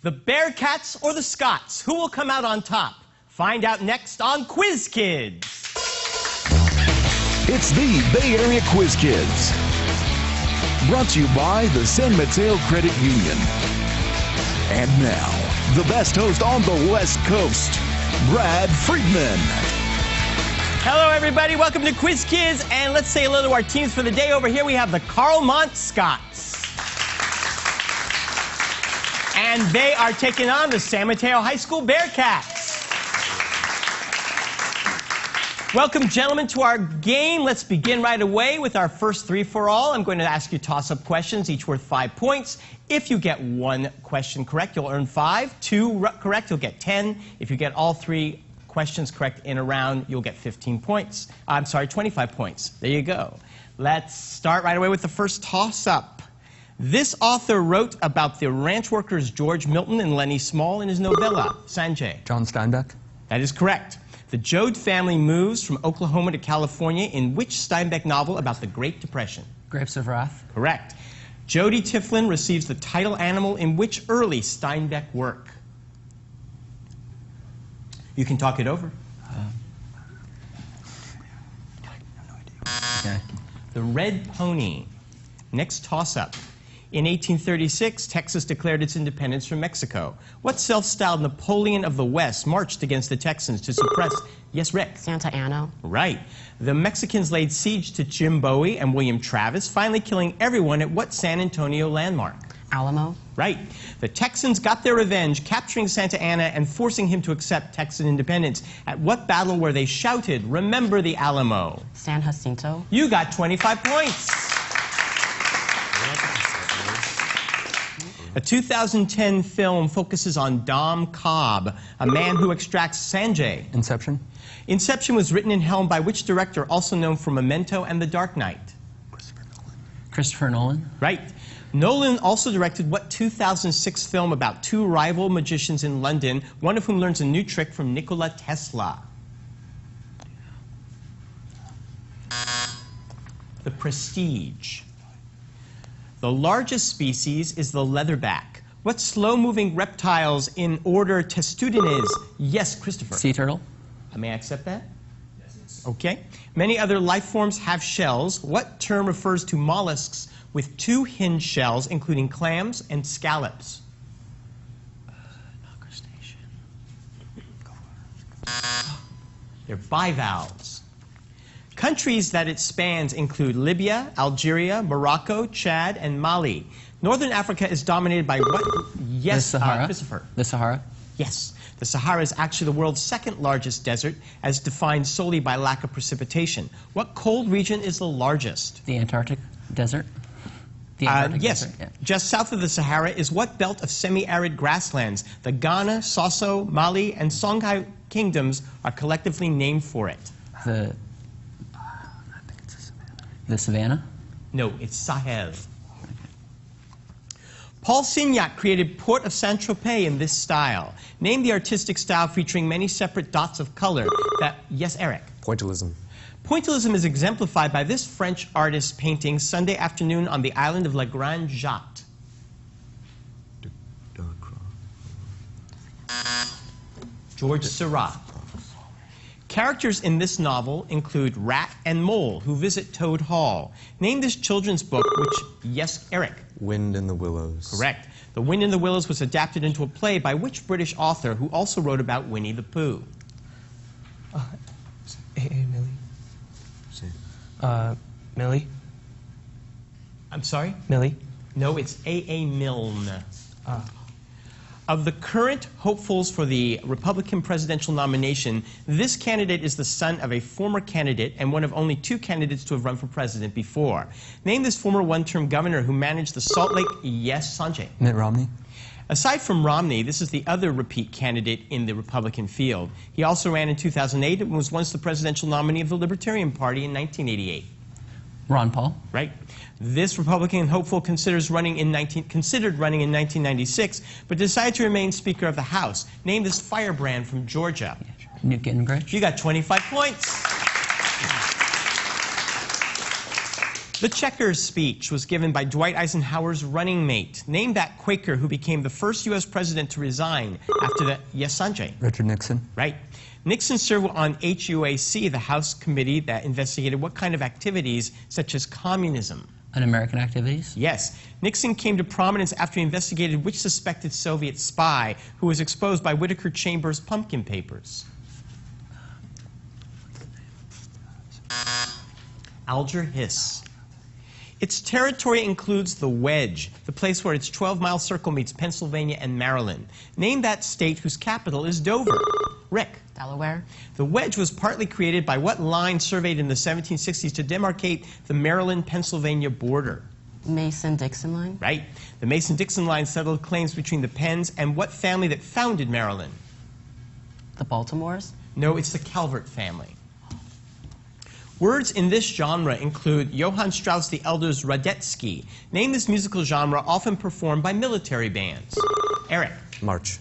The Bearcats or the Scots? Who will come out on top? Find out next on Quiz Kids. It's the Bay Area Quiz Kids. Brought to you by the San Mateo Credit Union. And now, the best host on the West Coast, Brad Friedman. Hello, everybody. Welcome to Quiz Kids. And let's say hello to our teams for the day. Over here, we have the Carlmont Scots. And they are taking on the San Mateo High School Bearcats. Welcome, gentlemen, to our game. Let's begin right away with our first three-for-all. I'm going to ask you toss-up questions, each worth 5 points. If you get one question correct, you'll earn 5. 2 correct, you'll get 10. If you get all 3 questions correct in a round, you'll get 15 points. I'm sorry, 25 points. There you go. Let's start right away with the first toss-up. This author wrote about the ranch workers George Milton and Lenny Small in his novella, Sanjay. John Steinbeck. That is correct. The Joad family moves from Oklahoma to California in which Steinbeck novel about the Great Depression? Grapes of Wrath. Correct. Jody Tiflin receives the title animal in which early Steinbeck work? You can talk it over. Okay. The Red Pony. Next toss-up. In 1836, Texas declared its independence from Mexico. What self-styled Napoleon of the West marched against the Texans to suppress... Yes, Rick? Santa Anna. Right. The Mexicans laid siege to Jim Bowie and William Travis, finally killing everyone at what San Antonio landmark? Alamo. Right. The Texans got their revenge, capturing Santa Anna and forcing him to accept Texan independence. At what battle were they shouted, "Remember the Alamo"? San Jacinto. You got 25 points. A 2010 film focuses on Dom Cobb, a man who extracts Sanjay. Inception. Inception was written and helmed by which director, also known for Memento and The Dark Knight? Christopher Nolan. Right. Nolan also directed what 2006 film about 2 rival magicians in London, one of whom learns a new trick from Nikola Tesla? The Prestige. The largest species is the leatherback. What slow-moving reptiles in order Testudines? Yes, Christopher. Sea turtle. May I accept that? Yes. Okay. Many other life forms have shells. What term refers to mollusks with 2 hinge shells, including clams and scallops? Not crustacean. They're bivalves. Countries that it spans include Libya, Algeria, Morocco, Chad, and Mali. Northern Africa is dominated by what? Yes, the Sahara. Christopher. The Sahara. Yes. The Sahara is actually the world's 2nd largest desert, as defined solely by lack of precipitation. What cold region is the largest? The Antarctic desert. The Antarctic yes. desert. Yeah. Just south of the Sahara is what belt of semi-arid grasslands? The Ghana, Soso, Mali, and Songhai kingdoms are collectively named for it. The Savannah? No, it's Sahel. Paul Signac created Port of Saint-Tropez in this style. Name the artistic style featuring many separate dots of color that... Yes, Eric? Pointillism. Pointillism is exemplified by this French artist's painting Sunday afternoon on the island of La Grande Jatte. George Seurat. Characters in this novel include Rat and Mole, who visit Toad Hall. Name this children's book which... Yes, Eric? Wind in the Willows. Correct. The Wind in the Willows was adapted into a play by which British author who also wrote about Winnie the Pooh? A.A. Millie. Millie? I'm sorry? Millie? No, it's A.A. Milne. Of the current hopefuls for the Republican presidential nomination, this candidate is the son of a former candidate and one of only 2 candidates to have run for president before. Name this former one-term governor who managed the Salt Lake... Yes, Sanjay? Mitt Romney. Aside from Romney, this is the other repeat candidate in the Republican field. He also ran in 2008 and was once the presidential nominee of the Libertarian Party in 1988. Ron Paul. Right. This Republican hopeful considered running in 1996, but decided to remain Speaker of the House. Name this firebrand from Georgia. Newt Gingrich. You got 25 points. The Checkers speech was given by Dwight Eisenhower's running mate. Name that Quaker who became the first U.S. president to resign after the... Yes, Sanjay? Richard Nixon. Right. Nixon served on HUAC, the House committee that investigated what kind of activities, such as communism. Un-American activities? Yes. Nixon came to prominence after he investigated which suspected Soviet spy who was exposed by Whittaker Chambers' pumpkin papers. Alger Hiss. Its territory includes the Wedge, the place where its 12-mile circle meets Pennsylvania and Maryland. Name that state whose capital is Dover. Rick. Delaware. The Wedge was partly created by what line surveyed in the 1760s to demarcate the Maryland-Pennsylvania border? Mason-Dixon line. Right. The Mason-Dixon line settled claims between the Penns and what family that founded Maryland? The Baltimores. No, it's the Calvert family. Words in this genre include Johann Strauss the Elder's Radetzky. Name this musical genre often performed by military bands. Eric. March.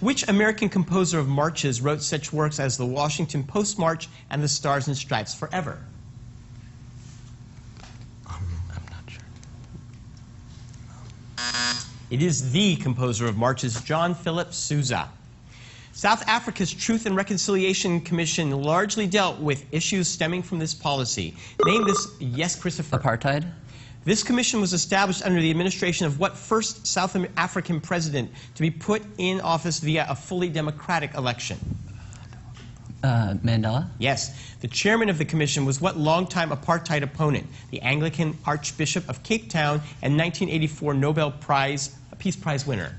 Which American composer of marches wrote such works as the Washington Post March and the Stars and Stripes Forever? I'm not sure. It is the composer of marches, John Philip Sousa. South Africa's Truth and Reconciliation Commission largely dealt with issues stemming from this policy. Name this... Yes, Christopher. Apartheid? This commission was established under the administration of what first South African president to be put in office via a fully democratic election? Mandela? Yes. The chairman of the commission was what longtime apartheid opponent? The Anglican Archbishop of Cape Town and 1984 Nobel Peace Prize winner?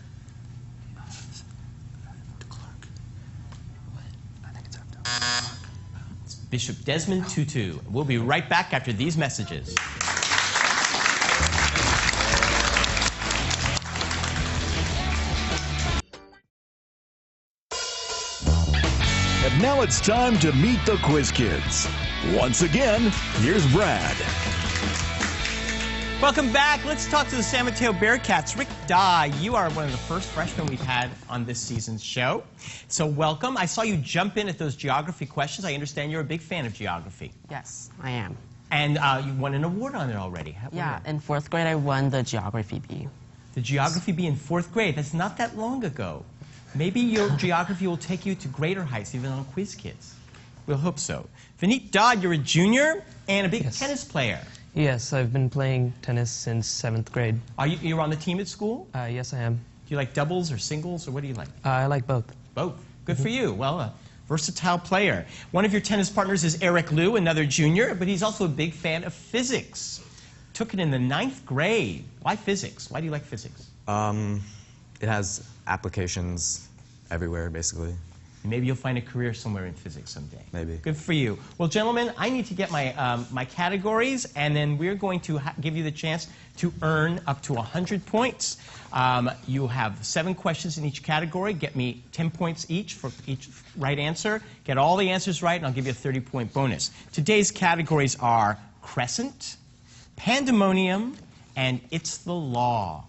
It's Bishop Desmond Tutu. We'll be right back after these messages. And now it's time to meet the Quiz Kids. Once again, here's Brad. Welcome back. Let's talk to the San Mateo Bearcats. Rick Dye, you are one of the first freshmen we've had on this season's show. So welcome. I saw you jump in at those geography questions. I understand you're a big fan of geography. Yes, I am. And you won an award on it already. Yeah, in 4th grade I won the Geography Bee. The Geography Bee in 4th grade. That's not that long ago. Maybe your geography will take you to greater heights, even on Quiz Kids. We'll hope so. Vineet Dodd, you're a junior and a big tennis player. Yes, I've been playing tennis since 7th grade. You're on the team at school? Yes, I am. Do you like doubles or singles, or what do you like? I like both. Both. Good for you. Well, a versatile player. One of your tennis partners is Eric Liu, another junior, but he's also a big fan of physics. Took it in the 9th grade. Why physics? Why do you like physics? It has applications everywhere, basically. Maybe you'll find a career somewhere in physics someday. Maybe. Good for you. Well, gentlemen, I need to get my, my categories, and then we're going to give you the chance to earn up to 100 points. You have 7 questions in each category. Get me 10 points each for each right answer. Get all the answers right, and I'll give you a 30-point bonus. Today's categories are Crescent, Pandemonium, and It's the Law.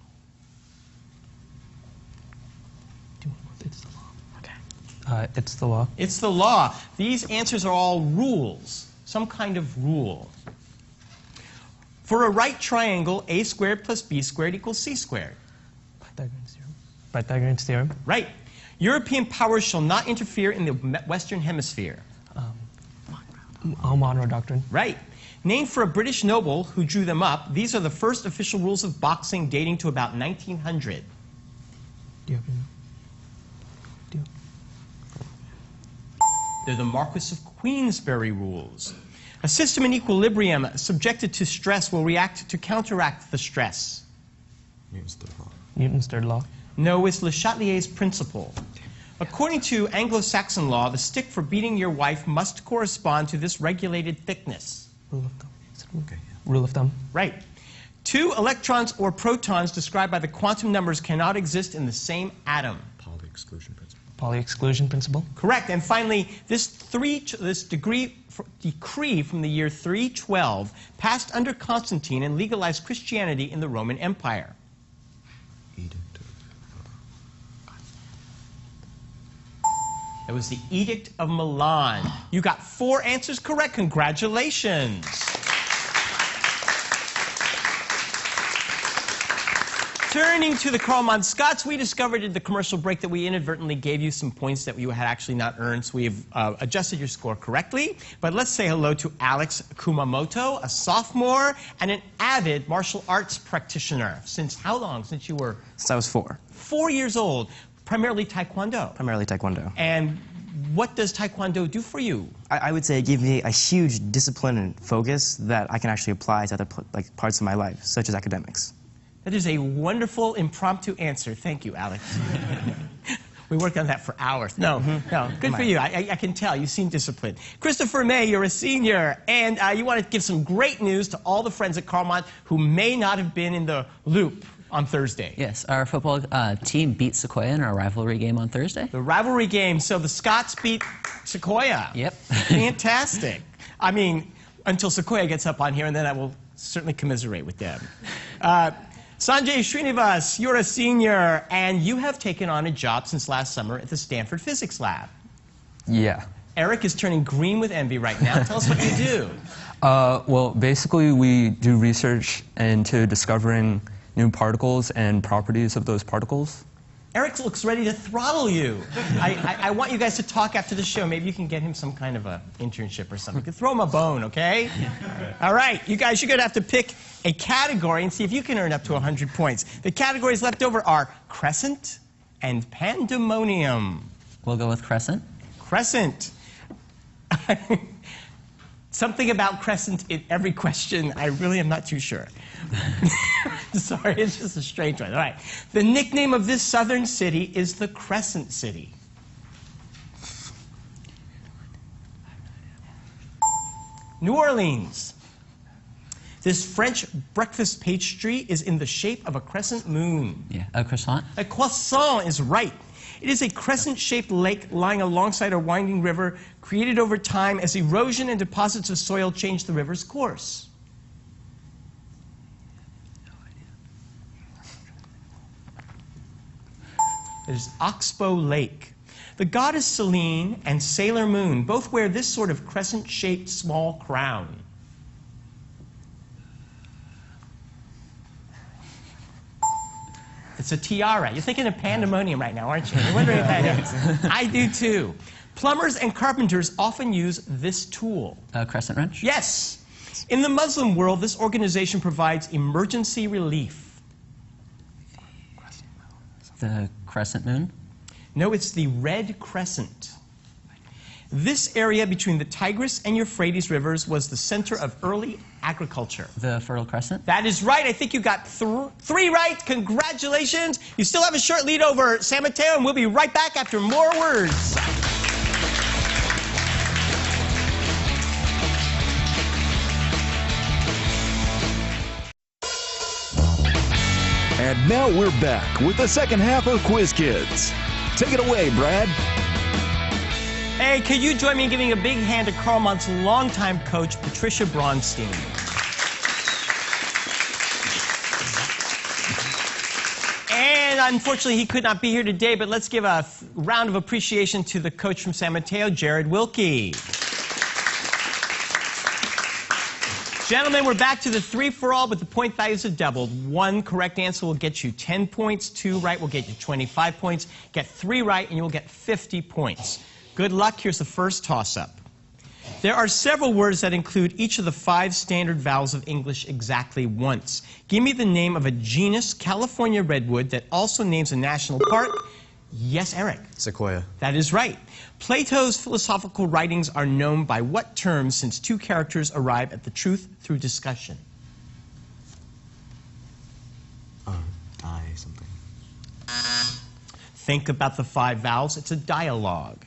It's the law. Okay. It's the law. It's the law. These answers are all rules, some kind of rule. For a right triangle, a squared plus b squared equals c squared. Pythagorean's theorem. Pythagorean's theorem. Right. European powers shall not interfere in the Western Hemisphere. Monroe Doctrine. Right. Named for a British noble who drew them up, these are the first official rules of boxing dating to about 1900. Do you have any? They're the Marquis of Queensberry rules. A system in equilibrium subjected to stress will react to counteract the stress. Newton's third law. Newton's third law. No, it's Le Chatelier's principle. According to Anglo-Saxon law, the stick for beating your wife must correspond to this regulated thickness. Rule of thumb. Is it rule? Okay. Rule of thumb. Right. 2 electrons or protons described by the quantum numbers cannot exist in the same atom. Pauli exclusion principle. Pauli exclusion principle. Correct. And finally, this decree from the year 312 passed under Constantine and legalized Christianity in the Roman Empire. Edict. It was the Edict of Milan. You got 4 answers correct. Congratulations. Turning to the Carl Scots, we discovered at the commercial break that we inadvertently gave you some points that you had actually not earned, so we've adjusted your score correctly. But let's say hello to Alex Kumamoto, a sophomore and an avid martial arts practitioner. Since how long? Since you were? Since I was 4. 4 years old. Primarily Taekwondo. Primarily Taekwondo. And what does Taekwondo do for you? I would say it gave me a huge discipline and focus that I can actually apply to other parts of my life, such as academics. That is a wonderful impromptu answer. Thank you, Alex. We worked on that for hours. No, good for you. I can tell. You seem disciplined. Christopher May, you're a senior, and you want to give some great news to all the friends at Carlmont who may not have been in the loop on Thursday. Yes, our football team beat Sequoia in our rivalry game on Thursday. The rivalry game. So the Scots beat Sequoia. Yep. Fantastic. I mean, until Sequoia gets up on here, and then I will certainly commiserate with them. Sanjay Srinivas, you're a senior, and you have taken on a job since last summer at the Stanford Physics Lab. Yeah. Eric is turning green with envy right now. Tell us what you do. Well, basically, we do research into discovering new particles and properties of those particles. Eric looks ready to throttle you. I want you guys to talk after the show. Maybe you can get him some kind of a internship or something. You can throw him a bone, okay? All right, you guys, you're going to have to pick a category and see if you can earn up to 100 points. The categories left over are Crescent and Pandemonium. We'll go with Crescent. Crescent. Something about Crescent in every question, I really am not too sure. Sorry, it's just a strange one. All right. The nickname of this southern city is the Crescent City. New Orleans. This French breakfast pastry is in the shape of a crescent moon. Yeah, a croissant. A croissant is right. It is a crescent-shaped lake lying alongside a winding river created over time as erosion and deposits of soil change the river's course. It is Oxbow Lake. The goddess Selene and Sailor Moon both wear this sort of crescent-shaped small crown. It's a tiara. You're thinking of Pandemonium right now, aren't you? You're wondering what that is. I do too. Plumbers and carpenters often use this tool. A crescent wrench? Yes. In the Muslim world, this organization provides emergency relief. The crescent moon? No, it's the Red Crescent. This area between the Tigris and Euphrates rivers was the center of early agriculture. The Fertile Crescent? That is right. I think you got 3 right. Congratulations. You still have a short lead over San Mateo, and we'll be right back after more words. And now we're back with the second half of Quiz Kids. Take it away, Brad. Hey, could you join me in giving a big hand to Carlmont's longtime coach, Patricia Braunstein? And unfortunately, he could not be here today, but let's give a round of appreciation to the coach from San Mateo, Jared Wilkie. Gentlemen, we're back to the 3-for-all, but the point values have doubled. 1 correct answer will get you 10 points. 2 right will get you 25 points. Get 3 right, and you will get 50 points. Good luck. Here's the first toss-up. There are several words that include each of the 5 standard vowels of English exactly once. Give me the name of a genus, California redwood, that also names a national park. Yes, Eric. Sequoia. That is right. Plato's philosophical writings are known by what term, since 2 characters arrive at the truth through discussion? I something. Think about the 5 vowels. It's a dialogue.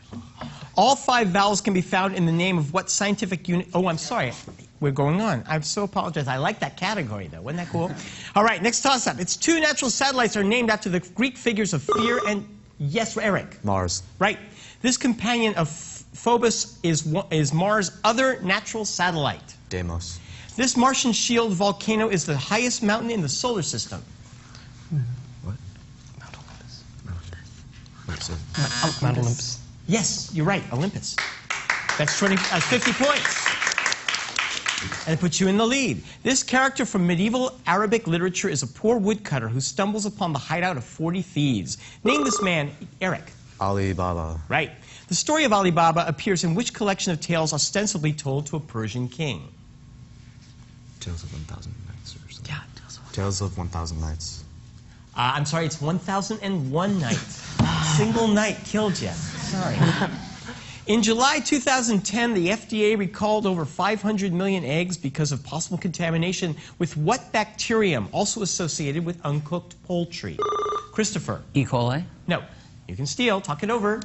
All 5 vowels can be found in the name of what scientific unit? Oh, I'm sorry. We're going on. I so apologize. I like that category, though. Wasn't that cool? All right, next toss-up. Its 2 natural satellites are named after the Greek figures of fear and... Yes, Eric. Mars. Right. This companion of Phobos is Mars' other natural satellite. Deimos. This Martian shield volcano is the highest mountain in the solar system. What? Mount Olympus. Mount Olympus. Mount Olympus. Yes, you're right, Olympus. That's 50 points. And it puts you in the lead. This character from medieval Arabic literature is a poor woodcutter who stumbles upon the hideout of 40 thieves. Name this man, Eric. Ali Baba. Right. The story of Ali Baba appears in which collection of tales ostensibly told to a Persian king? Tales of 1,000 Nights or something. Yeah. Tales of 1,000 Nights. I'm sorry, it's 1001 Nights. Single night killed you. Sorry. In July 2010, the FDA recalled over 500 million eggs because of possible contamination with what bacterium also associated with uncooked poultry? Christopher. E. coli. No. You can steal. Talk it over.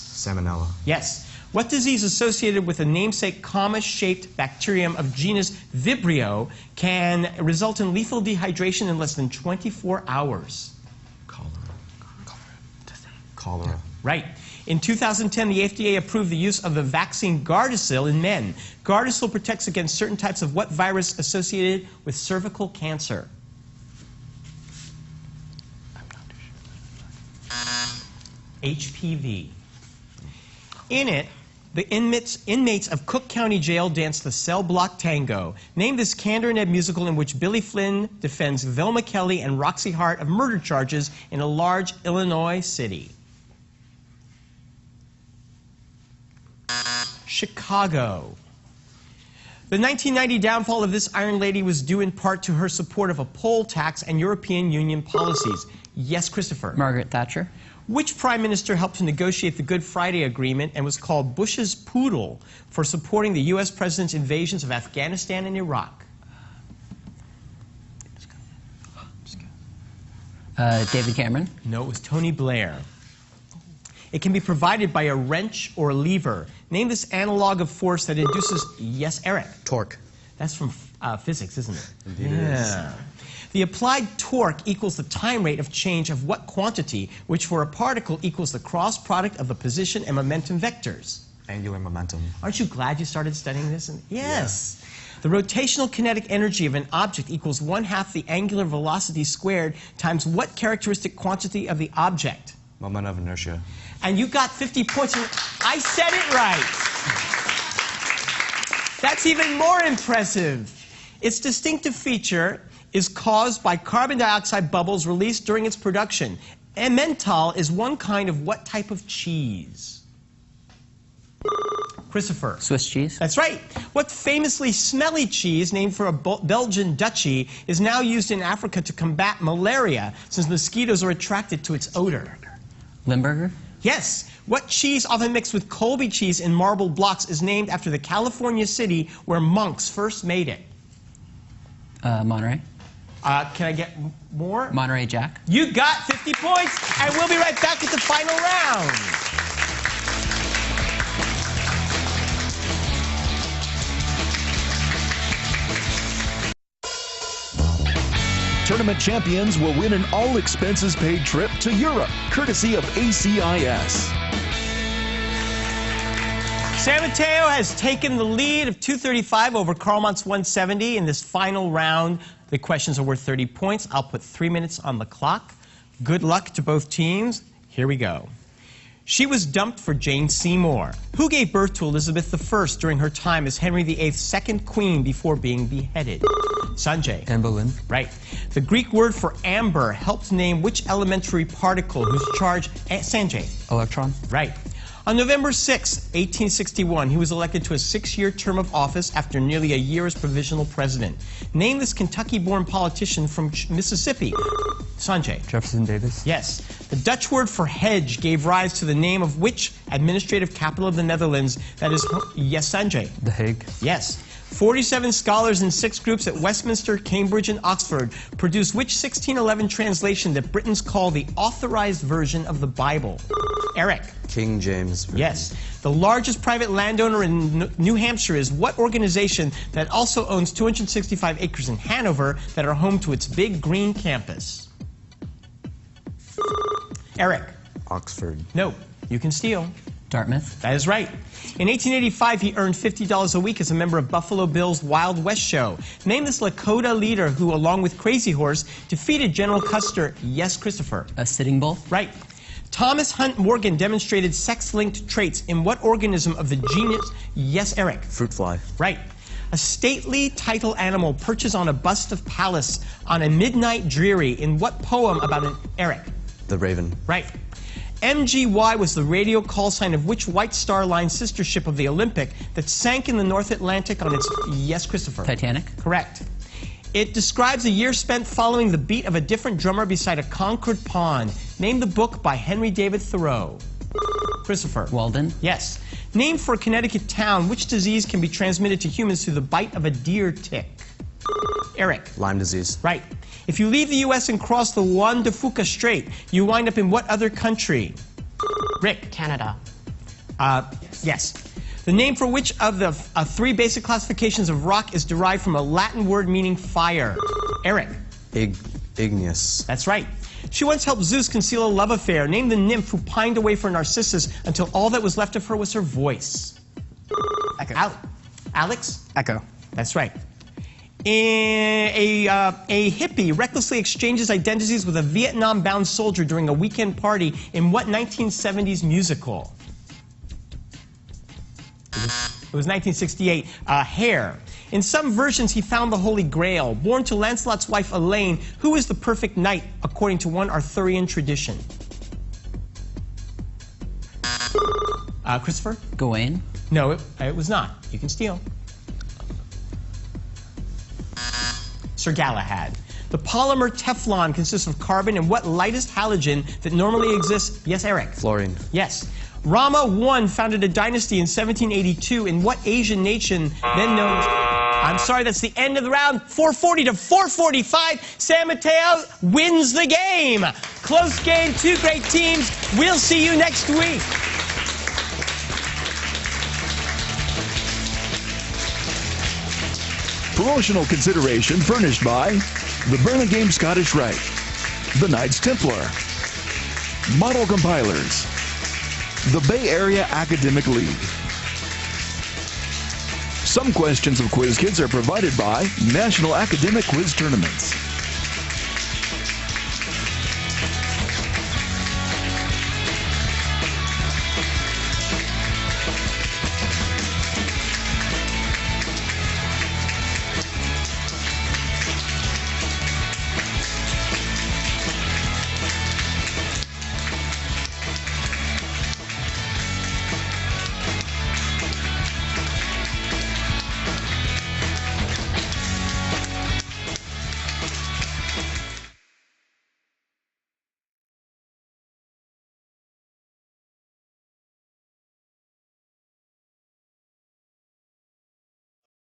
Salmonella. Yes. What disease associated with a namesake comma-shaped bacterium of genus Vibrio can result in lethal dehydration in less than 24 hours? Cholera. Right. In 2010, the FDA approved the use of the vaccine Gardasil in men. Gardasil protects against certain types of what virus associated with cervical cancer? HPV. In it, the inmates of Cook County Jail dance the Cell Block Tango. Name this Candor and Ebb musical in which Billy Flynn defends Velma Kelly and Roxy Hart of murder charges in a large Illinois city. Chicago. The 1990 downfall of this Iron Lady was due in part to her support of a poll tax and European Union policies. Yes, Christopher. Margaret Thatcher. Which prime minister helped to negotiate the Good Friday Agreement and was called Bush's poodle for supporting the U.S. president's invasions of Afghanistan and Iraq? David Cameron. No, it was Tony Blair. It can be provided by a wrench or lever. Name this analog of force that induces... Yes, Eric. Torque. That's from physics, isn't it? Indeed it is. The applied torque equals the time rate of change of what quantity, which for a particle equals the cross product of the position and momentum vectors? Angular momentum. Aren't you glad you started studying this? Yes. The rotational kinetic energy of an object equals 1/2 the angular velocity squared times what characteristic quantity of the object? Moment of inertia. And you got 50 points. I said it right. That's even more impressive. Its distinctive feature is caused by carbon dioxide bubbles released during its production. Emmental is one kind of what type of cheese? Christopher. Swiss cheese. That's right. What famously smelly cheese, named for a Belgian duchy, is now used in Africa to combat malaria, since mosquitoes are attracted to its odor? Limburger. Yes. What cheese, often mixed with Colby cheese in marble blocks, is named after the California city where monks first made it? Monterey. Can I get more? Monterey Jack. You got 50 points, and we'll be right back with the final round. Tournament champions will win an all-expenses-paid trip to Europe, courtesy of ACIS. San Mateo has taken the lead of 235 over Carlmont's 170 in this final round. The questions are worth 30 points. I'll put 3 minutes on the clock. Good luck to both teams. Here we go. She was dumped for Jane Seymour. Who gave birth to Elizabeth I during her time as Henry VIII's second queen before being beheaded? Sanjay. Anne Boleyn. Right. The Greek word for amber helped name which elementary particle whose charge... Sanjay. Electron. Right. On November 6, 1861, he was elected to a 6-year term of office after nearly a year as provisional president. Name this Kentucky-born politician from Mississippi. Sanjay. Jefferson Davis. Yes. The Dutch word for hedge gave rise to the name of which administrative capital of the Netherlands? That is... Yes, Sanjay. The Hague. Yes. 47 scholars in 6 groups at Westminster, Cambridge, and Oxford produced which 1611 translation that Britons call the authorized version of the Bible? Eric. King James. Version. Yes. The largest private landowner in New Hampshire is what organization that also owns 265 acres in Hanover that are home to its big green campus? Eric. Oxford. No. You can steal. Dartmouth. That is right. In 1885, he earned $50 a week as a member of Buffalo Bill's Wild West show. Name this Lakota leader who, along with Crazy Horse, defeated General Custer. Yes, Christopher. A Sitting Bull. Right. Thomas Hunt Morgan demonstrated sex-linked traits in what organism of the genus? Yes, Eric. Fruit fly. Right. A stately title animal perches on a bust of Pallas on a midnight dreary in what poem about an Eric? The raven. Right. MGY was the radio call sign of which White Star Line sister ship of the Olympic that sank in the North Atlantic on its... Yes, Christopher. Titanic. Correct. It describes a year spent following the beat of a different drummer beside a Concord pond. Name the book by Henry David Thoreau. Christopher. Walden. Yes. Name for a Connecticut town. Which disease can be transmitted to humans through the bite of a deer tick? Eric. Lyme disease. Right. If you leave the U.S. and cross the Juan de Fuca Strait, you wind up in what other country? Rick. Canada. Yes. The name for which of the three basic classifications of rock is derived from a Latin word meaning fire? Eric. Igneous. That's right. She once helped Zeus conceal a love affair. Name the nymph who pined away for Narcissus until all that was left of her was her voice. Echo. Alex? Echo. That's right. A hippie recklessly exchanges identities with a Vietnam-bound soldier during a weekend party in what 1970s musical? It was 1968. Hair. In some versions, he found the Holy Grail. Born to Lancelot's wife Elaine, who is the perfect knight according to one Arthurian tradition? Christopher? Gawain. No, it was not. You can steal. Sir Galahad. The polymer Teflon consists of carbon and what lightest halogen that normally exists? Yes, Eric. Fluorine. Yes. Rama I founded a dynasty in 1782 in what Asian nation then known as... I'm sorry, that's the end of the round. 440 to 445. San Mateo wins the game. Close game, two great teams. We'll see you next week. Promotional consideration furnished by the Burlingame Scottish Rite, the Knights Templar, Model Compilers, the Bay Area Academic League. Some questions of Quiz Kids are provided by National Academic Quiz Tournaments.